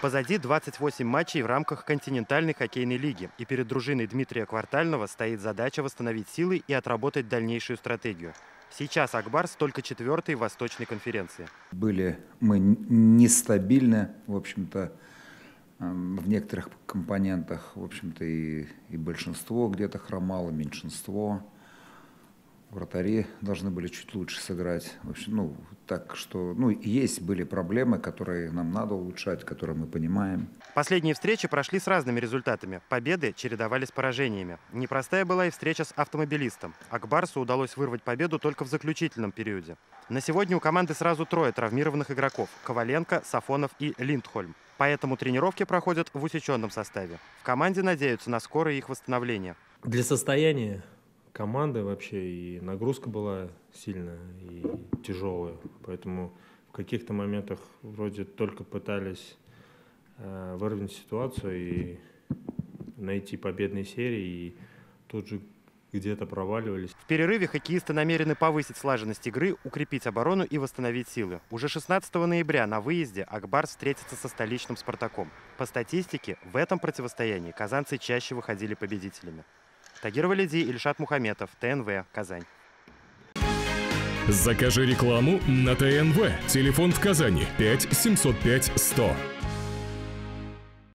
Позади 28 матчей в рамках континентальной хоккейной лиги. И перед дружиной Дмитрия Квартального стоит задача восстановить силы и отработать дальнейшую стратегию. Сейчас «Ак-Барс» только 4-й в Восточной конференции. Были мы нестабильны, в общем-то, в некоторых компонентах, в общем-то, и большинство где-то хромало, меньшинство. Вратари должны были чуть лучше сыграть. В общем, так что, были проблемы, которые нам надо улучшать, которые мы понимаем. Последние встречи прошли с разными результатами. Победы чередовались поражениями. Непростая была и встреча с «Автомобилистом». «Ак-Барсу» удалось вырвать победу только в заключительном периоде. На сегодня у команды сразу 3 травмированных игроков – Коваленко, Сафонов и Линдхольм. Поэтому тренировки проходят в усеченном составе. В команде надеются на скорое их восстановление. Для состояния команды вообще и нагрузка была сильная и тяжелая. Поэтому в каких-то моментах вроде только пытались выровнять ситуацию и найти победные серии, и тут же где-то проваливались. В перерыве хоккеисты намерены повысить слаженность игры, укрепить оборону и восстановить силы. Уже 16 ноября на выезде «Ак-Барс» встретится со столичным «Спартаком». По статистике, в этом противостоянии казанцы чаще выходили победителями. Тагир Валиди, Ильшат Мухаметов, ТНВ, Казань. Закажи рекламу на ТНВ. Телефон в Казани 5 705 100.